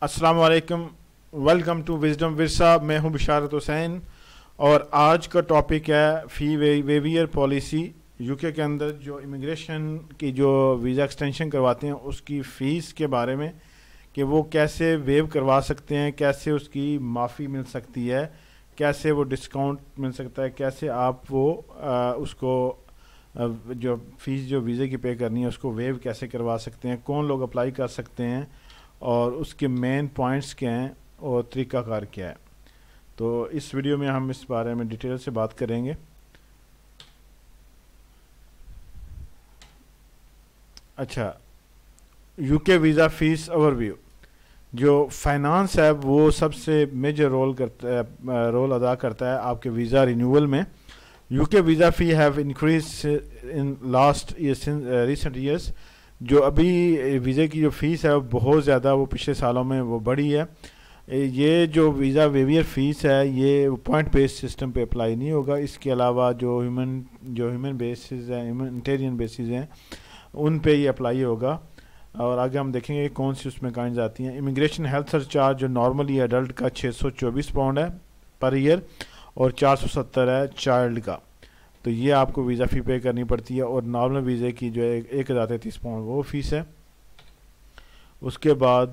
السلام علیکم. Welcome to wisdom ورثہ. میں ہوں بشارت حسین اور آج کا ٹاپک ہے فی ویویئر پالیسی. یو کے اندر جو امیگریشن کی جو ویزا ایکسٹینشن کرواتے ہیں اس کی فیس کے بارے میں کہ وہ کیسے ویو کروا سکتے ہیں, کیسے اس کی معافی مل سکتی ہے, کیسے وہ ڈسکاؤنٹ مل سکتا ہے, کیسے آپ وہ اس کو جو فیس جو ویزے کی پے کرنی ہے اس کو ویو کیسے کروا سکتے ہیں, کون لوگ اپلائی کر سکتے ہیں اور اس کے مین پوائنٹس کیا ہیں اور طریقہ کار کیا ہے. تو اس ویڈیو میں ہم اس بارے میں ڈیٹیل سے بات کریں گے. اچھا, یو کے ویزا فیس اوور ویو. جو فائنانس ہے وہ سب سے میجر رول ادا کرتا ہے آپ کے ویزا رینیول میں. یو کے ویزا فی have increase in last recent years. جو ابھی ویزے کی جو فیس ہے وہ بہت زیادہ وہ پچھلے سالوں میں وہ بڑھی ہے. یہ جو ویزا ویویئر فیس ہے یہ پوائنٹ بیس سسٹم پہ اپلائی نہیں ہوگا. اس کے علاوہ جو ہیومن بیسز ہیں, ہیومنٹیرین بیسز ہیں, ان پہ یہ اپلائی ہوگا. اور آگے ہم دیکھیں گے کون سی اس میں کائنز آتی ہیں. امیگریشن ہیلتھ سرچارج جو نارملی ایڈلٹ کا 624 پاؤنڈ ہے پر ایئر اور 470 ہے چائلڈ کا. تو یہ آپ کو ویزا فی پے کرنی پڑتی ہے. اور نارمل ویزے کی جو ہے 1033 پاؤنڈ وہ فیس ہے. اس کے بعد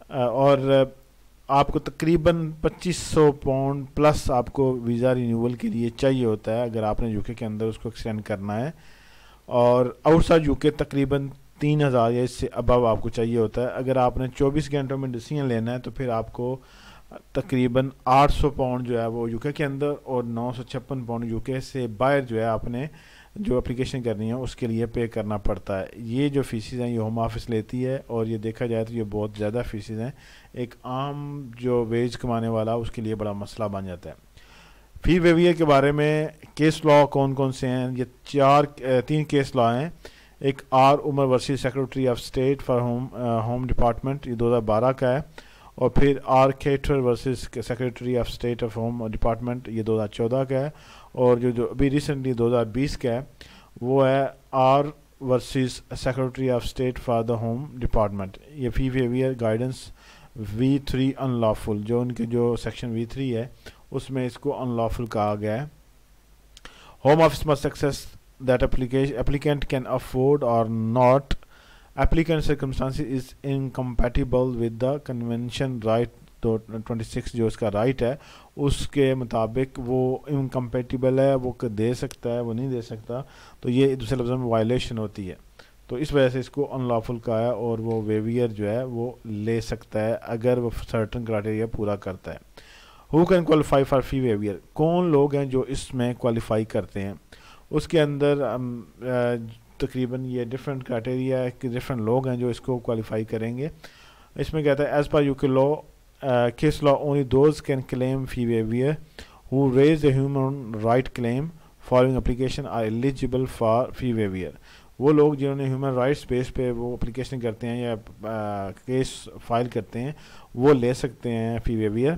اور آپ کو تقریباً 2500 پاؤنڈ پلس آپ کو ویزا رینیول کے لیے چاہیے ہوتا ہے اگر آپ نے یو کے اندر اس کو ایکسٹینڈ کرنا ہے. اور آؤٹ سائڈ یو کے تقریباً 3000 یا اس سے ابو آپ کو چاہیے ہوتا ہے. اگر آپ نے 24 گھنٹوں میں ڈیسیژن لینا ہے تو پھر آپ کو تقریباً 800 پاؤنڈ جو ہے وہ یو کے اندر اور 956 پاؤنڈ یو کے سے باہر جو ہے آپ نے جو اپلیکیشن کرنی ہے اس کے لیے پے کرنا پڑتا ہے. یہ جو فیسز ہیں یہ ہوم آفس لیتی ہے اور یہ دیکھا جائے تو یہ بہت زیادہ فیسز ہیں. ایک عام جو ویج کمانے والا اس کے لیے بڑا مسئلہ بن جاتا ہے. فی ویویئر کے بارے میں کیس لا کون کون سے ہیں, یہ 3 کیس لا ہیں. ایک R Umar versus secretary of state for home department, یہ 2012 کا ہے. اور پھر آر کیٹر versus secretary of state of home department, یہ 2014 کا ہے. اور جو ابھی ریسنٹلی 2020 کا ہے وہ ہے R versus secretary of state for the home department. یہ فی ویویئر گائیڈنس V3 ان لافل, جو ان کے جو سیکشن V3 ہے اس میں اس کو ان لافل کہا گیا ہے. Home office must access that applicant can afford or not. Applicant circumstances is incompatible with the convention right 26 جو اس کا رائٹ ہے اس کے مطابق وہ انکمپیٹیبل ہے, وہ دے سکتا ہے وہ نہیں دے سکتا. تو یہ دوسرے لفظوں میں وائلیشن ہوتی ہے. تو اس وجہ سے اس کو ان لافل کہا ہے اور وہ ویویئر جو ہے وہ لے سکتا ہے اگر وہ سرٹن کرائٹیریا پورا کرتا ہے. Who can qualify for fee waiver? کون لوگ ہیں جو اس میں کوالیفائی کرتے ہیں. اس کے اندر تقریباً یہ ڈفرینٹ کرائٹیریا ہے کہ ڈفرینٹ لوگ ہیں جو اس کو کوالیفائی کریں گے. اس میں کہتا ہے as per UK law case law only those can claim fee waiver who raise a human right claim following application are eligible for fee waiver. وہ لوگ جنہوں نے ہیومن رائٹس بیس پہ وہ اپلیکیشن کرتے ہیں یا کیس فائل کرتے ہیں وہ لے سکتے ہیں فی ویویئر.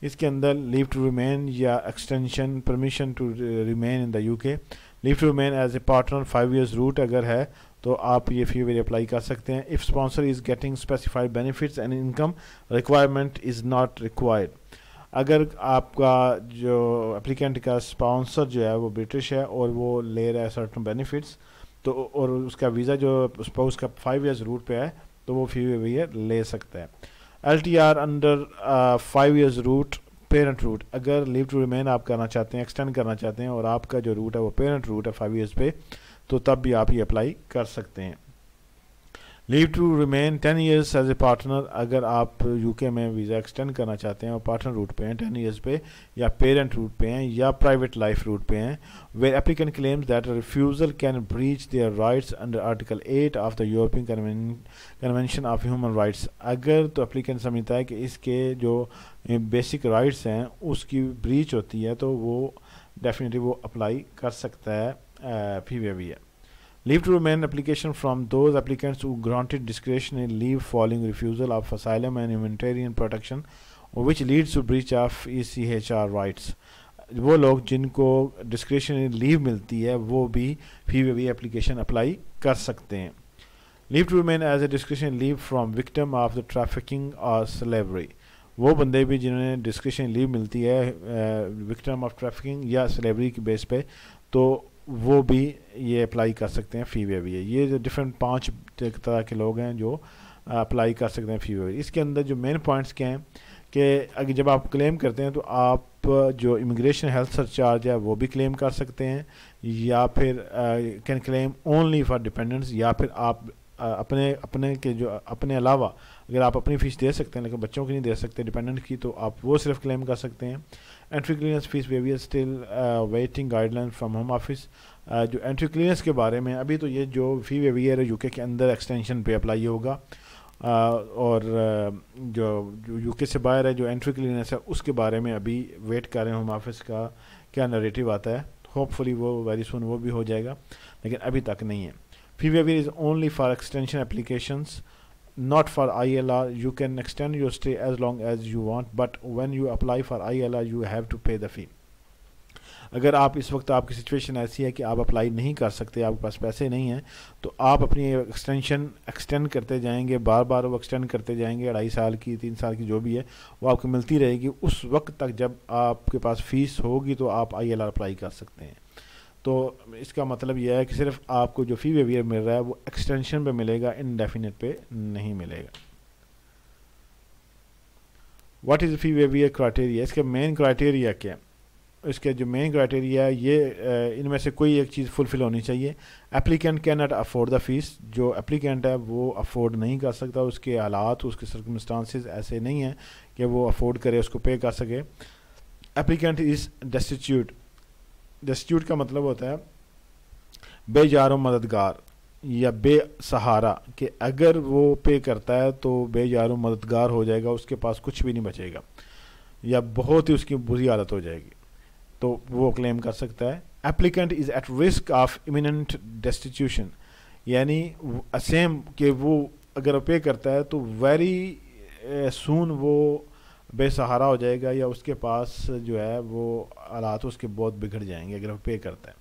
اس کے اندر لیو ٹو ریمین یا extension permission to remain in the UK, leave to remain as a partner 5 years route اگر ہے تو آپ یہ فی ویویئر اپلائی کر سکتے ہیں. If sponsor is getting specified benefits and income requirement is not required. اگر آپ کا جو اپلیکینٹ کا اسپانسر جو ہے وہ برٹش ہے اور وہ لے رہا ہے سرٹن بینیفٹس تو اور اس کا ویزا جو اسپاؤس کا 5 years روٹ پہ ہے تو وہ فی ویویئر لے سکتا ہے. LTR under 5 years route parent route, اگر لیو ٹو ریمین آپ کرنا چاہتے ہیں ایکسٹینڈ کرنا چاہتے ہیں اور آپ کا جو روٹ ہے وہ پیرنٹ روٹ ہے 5 years پہ تو تب بھی آپ یہ اپلائی کر سکتے ہیں. Leave to remain 10 years as a partner, اگر آپ یو کے میں ویزا ایکسٹینڈ کرنا چاہتے ہیں اور پارٹنر روٹ پہ ہیں 10 years پہ یا پیرنٹ روٹ پہ ہیں یا پرائیویٹ لائف روٹ پہ ہیں. Where applicant claims that refusal can breach their rights under article 8 of the European convention of human rights. اگر تو اپلیکینٹ سمجھتا ہے کہ اس کے جو بیسک رائٹس ہیں اس کی بریچ ہوتی ہے تو وہ ڈیفینیٹلی وہ اپلائی کر سکتا ہے fee ویویئر. Leave to remain application from those applicants who granted discretionary leave following refusal of asylum and humanitarian protection or which leads to breach of ECHR rights. وہ لوگ جن کو ڈسکریشنری لیو ملتی ہے وہ بھی فی ویویئر اپلیکیشن اپلائی کر سکتے ہیں. Leave to remain as a discretion leave from victim of the trafficking اور سلیوری. وہ بندے بھی جنہوں نے ڈسکریشن لیو ملتی ہے وکٹم آف ٹریفکنگ یا سلیوری کی بیس پہ, تو وہ بھی یہ اپلائی کر سکتے ہیں فی ویور. یہ جو ڈفرینٹ 5 طرح کے لوگ ہیں جو اپلائی کر سکتے ہیں فی ویور. اس کے اندر جو مین پوائنٹس کیا ہیں کہ اگر جب آپ کلیم کرتے ہیں تو آپ جو امیگریشن ہیلتھ سرچارج ہے وہ بھی کلیم کر سکتے ہیں, یا پھر can claim only for dependents, یا پھر آپ اپنے علاوہ اگر آپ اپنی فیس دے سکتے ہیں لیکن بچوں کی نہیں دے سکتے ڈپینڈنٹ کی, تو آپ وہ صرف کلیم کر سکتے ہیں. Entry clearance fee waiver still waiting guideline from Home office. جو انٹری کلیئرنس کے بارے میں ابھی تو یہ جو فی ویویئر ہے یو کے اندر ایکسٹینشن پہ اپلائی ہوگا, اور جو یو کے سے باہر ہے جو انٹری کلیئرنس ہے اس کے بارے میں ابھی ویٹ کر رہے ہیں ہوم آفس کا کیا نریٹو آتا ہے. ہوپ فلی وہ ویری سون وہ بھی ہو جائے گا, لیکن ابھی تک نہیں ہے. Fee waiver is only for extension applications, not for ILR. You can extend your stay as long as you want, but when you apply for ILR you have to pay the fee. اگر آپ اس وقت آپ کی situation ایسی ہے کہ آپ apply نہیں کر سکتے, آپ کے پاس پیسے نہیں ہیں, تو آپ اپنی ایکسٹینشن ایکسٹینڈ کرتے جائیں گے, بار بار وہ ایکسٹینڈ کرتے جائیں گے, 2.5 سال کی 3 سال کی جو بھی ہے وہ آپ کو ملتی رہے گی. اس وقت تک جب آپ کے پاس فیس ہوگی تو آپ ILR اپلائی کر سکتے ہیں. تو اس کا مطلب یہ ہے کہ صرف آپ کو جو فی ویویئر مل رہا ہے وہ ایکسٹینشن پہ ملے گا, انڈیفینٹ پہ نہیں ملے گا. واٹ از فی ویویئر کرائٹیریا؟ اس کا مین کرائٹیریا کیا ہے؟ اس کے جو مین کرائٹیریا ہے یہ ان میں سے کوئی ایک چیز فلفل ہونی چاہیے. Applicant can not afford the fee. جو اپلیکینٹ ہے وہ افورڈ نہیں کر سکتا, اس کے حالات اس کے سرکمسٹانسز ایسے نہیں ہیں کہ وہ افورڈ کرے, اس کو پے کر سکے. اپلیکینٹ از ڈیسٹیٹیوٹ. ڈیسٹیٹیوٹ کا مطلب ہوتا ہے بے جار و مددگار یا بے سہارا, کہ اگر وہ پے کرتا ہے تو بے جار و مددگار ہو جائے گا, اس کے پاس کچھ بھی نہیں بچے گا یا بہت ہی اس کی بری حالت ہو جائے گی, تو وہ کلیم کر سکتا ہے. Applicant is at risk of imminent destitution, یعنی سیم کہ وہ اگر پے کرتا ہے تو ویری سون وہ بے سہارا ہو جائے گا, یا اس کے پاس جو ہے وہ حالات اس کے بہت بگڑ جائیں گے اگر وہ پے کرتا ہے,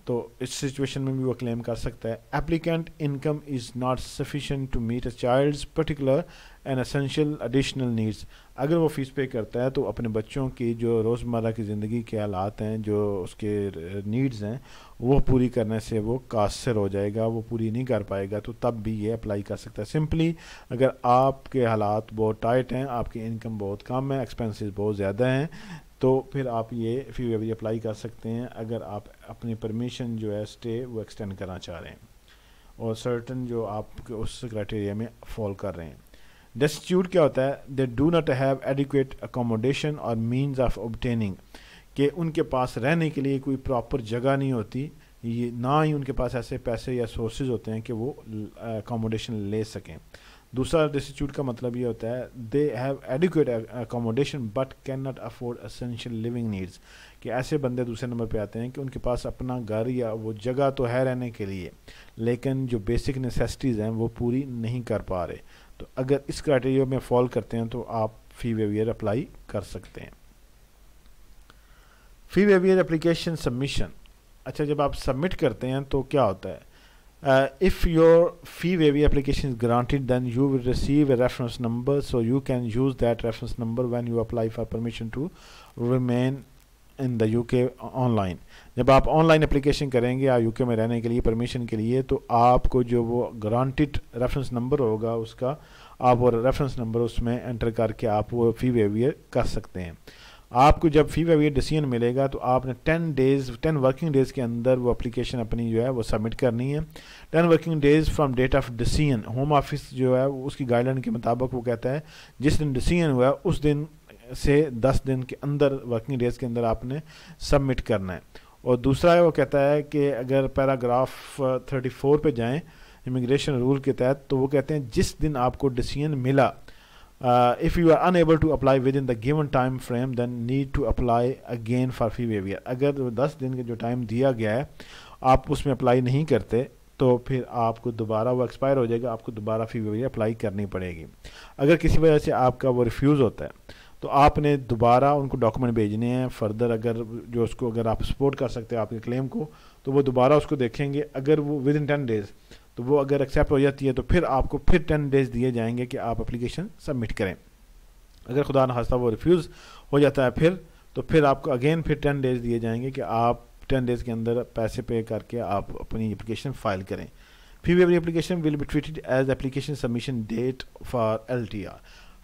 تو اس سچویشن میں بھی وہ کلیم کر سکتا ہے. Applicant income is not sufficient to meet a child's particular and essential additional needs. اگر وہ فیس پے کرتا ہے تو اپنے بچوں کی جو روزمرہ کی زندگی کے حالات ہیں, جو اس کے نیڈز ہیں, وہ پوری کرنے سے وہ قاصر ہو جائے گا, وہ پوری نہیں کر پائے گا, تو تب بھی یہ اپلائی کر سکتا ہے. سمپلی اگر آپ کے حالات بہت ٹائٹ ہیں, آپ کی انکم بہت کم ہے, ایکسپینسز بہت زیادہ ہیں, تو پھر آپ یہ فی ویویئر اپلائی کر سکتے ہیں اگر آپ اپنی پرمیشن جو ہے اسٹے وہ ایکسٹینڈ کرنا چاہ رہے ہیں اور سرٹن جو آپ کے اس کرائٹیریا میں فال کر رہے ہیں. ڈیسٹیٹیوٹ کیا ہوتا ہے؟ They do not have adequate accommodation اور مینز آف اوبٹیننگ, کہ ان کے پاس رہنے کے لیے کوئی پراپر جگہ نہیں ہوتی, یہ نہ ہی ان کے پاس ایسے پیسے یا سورسز ہوتے ہیں کہ وہ اکوموڈیشن لے سکیں. دوسرا ڈیسٹیٹیوٹ کا مطلب یہ ہوتا ہے they have adequate accommodation but can not afford essential living needs, کہ ایسے بندے دوسرے نمبر پہ آتے ہیں کہ ان کے پاس اپنا گھر یا وہ جگہ تو ہے رہنے کے لیے, لیکن جو بیسک نیسیسٹیز ہیں وہ پوری نہیں کر پا رہے. تو اگر اس کرائٹیریا میں فال کرتے ہیں تو آپ فی ویویئر اپلائی کر سکتے ہیں. فی ویویئر اپلیکیشن سبمیشن. اچھا, جب آپ سبمٹ کرتے ہیں تو کیا ہوتا ہے؟ If your fee waiver application is granted, then you will receive a reference number, so you can use that reference number when you apply for permission to remain in the UK online. جب آپ on line application کریں گے you کے میں رہنے کے لیے permission کے لیے, تو آپ کو جو وہ گرانٹیڈ ریفرنس نمبر ہوگا اس کا آپ وہ ریفرنس نمبر اس میں انٹر کر کے آپ وہ فی ویویئر کر سکتے ہیں. آپ کو جب فی ویویئر ڈیسیژن ملے گا تو آپ نے 10 ورکنگ ڈیز کے اندر وہ اپلیکیشن اپنی جو ہے وہ سبمٹ کرنی ہے. 10 working days from date of decision. Home office جو ہے اس کی گائیڈ لائن کے مطابق وہ کہتا ہے جس دن ڈیسیژن ہوا ہے اس دن سے 10 دن کے اندر ورکنگ ڈیز کے اندر آپ نے سبمٹ کرنا ہے. اور دوسرا وہ کہتا ہے کہ اگر پیراگراف 34 پہ جائیں امیگریشن رول کے تحت, تو وہ کہتے ہیں جس دن آپ کو ڈیسیژن ملا, if you are unable to apply within the given time frame then need to apply again for fee waiver. اگر 10 دن کا جو ٹائم دیا گیا ہے آپ اس میں اپلائی نہیں کرتے تو پھر آپ کو دوبارہ وہ ایکسپائر ہو جائے گا, آپ کو دوبارہ فی ویویئر اپلائی کرنی پڑے گی. اگر کسی وجہ سے آپ کا وہ ریفیوز ہوتا ہے تو آپ نے دوبارہ ان کو ڈاکومنٹ بھیجنے ہیں فردر, اگر جو اس کو اگر آپ سپورٹ کر سکتے ہیں آپ کے کلیم کو, تو وہ دوبارہ اس کو دیکھیں گے. اگر وہ ود ان 10 days تو وہ اگر ایکسیپٹ ہو جاتی ہے تو پھر آپ کو پھر 10 ڈیز دیے جائیں گے کہ آپ اپلیکیشن سبمٹ کریں. اگر خدا نخواستہ وہ ریفیوز ہو جاتا ہے تو پھر آپ کو اگین پھر 10 ڈیز دیے جائیں گے کہ آپ 10 ڈیز کے اندر پیسے پے کر کے آپ اپنی اپلیکیشن فائل کریں. Fee waiver application will be treated as application submission date for LTR.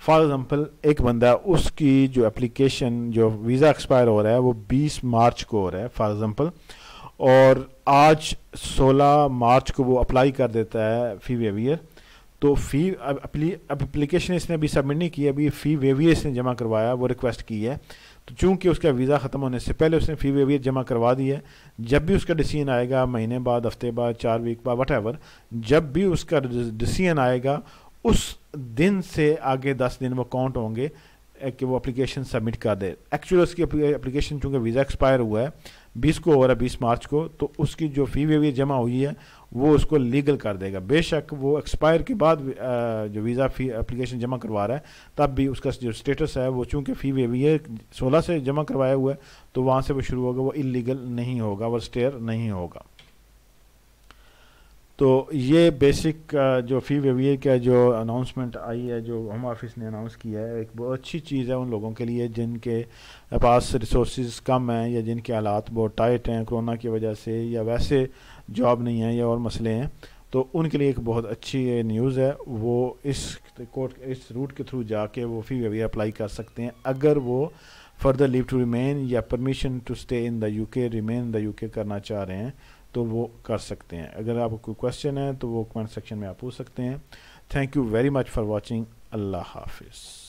For example ایک بندہ اس کی جو اپلیکیشن جو ویزا ایکسپائر ہو رہا ہے وہ 20 مارچ کو ہو رہا ہے فار ایگزامپل, اور آج 16 مارچ کو وہ اپلائی کر دیتا ہے فی ویویئر, تو فی اپلیکیشن اس نے ابھی سبمٹ نہیں کی, ابھی فی ویویئر اس نے جمع کروایا, وہ ریکویسٹ کی ہے, تو چونکہ اس کا ویزا ختم ہونے سے پہلے اس نے فی ویویئر جمع کروا دی ہے, جب بھی اس کا ڈیسیژن آئے گا, مہینے بعد, ہفتے بعد, 4 ویک بعد, وٹ ایور, جب بھی اس کا ڈیسیژن آئے گا اس دن سے آگے 10 دن وہ کاؤنٹ ہوں گے کہ وہ اپلیکیشن سبمٹ کر دے. ایکچولی اس کی اپلیکیشن چونکہ ویزا ایکسپائر ہوا ہے 20 کو ہو رہا ہے, 20 مارچ کو, تو اس کی جو فی ویویئر جمع ہوئی ہے وہ اس کو لیگل کر دے گا. بے شک وہ ایکسپائر کے بعد جو ویزا فی اپلیکیشن جمع کروا رہا ہے تب بھی اس کا جو اسٹیٹس ہے وہ چونکہ فی ویویئر 16 سے جمع کروایا ہوا ہے تو وہاں سے وہ شروع ہوگا, وہ انلیگل نہیں ہوگا, وہ اسٹیئر نہیں ہوگا. تو یہ بیسک جو فی ویویئر کا جو اناؤنسمنٹ آئی ہے, جو ہوم آفس نے اناؤنس کیا ہے, ایک بہت اچھی چیز ہے ان لوگوں کے لیے جن کے پاس ریسورسز کم ہیں یا جن کے حالات بہت ٹائٹ ہیں کرونا کی وجہ سے, یا ویسے جاب نہیں ہے یا اور مسئلے ہیں, تو ان کے لیے ایک بہت اچھی نیوز ہے. وہ اس روٹ کے تھرو جا کے وہ فی ویویئر اپلائی کر سکتے ہیں اگر وہ فردر لیو ٹو ریمین یا permission to stay in the UK, remain in the UK کرنا چاہ رہے ہیں تو وہ کر سکتے ہیں. اگر آپ کو کوئی کویسچن ہے تو وہ کمنٹ سیکشن میں آپ پوچھ سکتے ہیں. Thank you very much for watching. اللہ حافظ.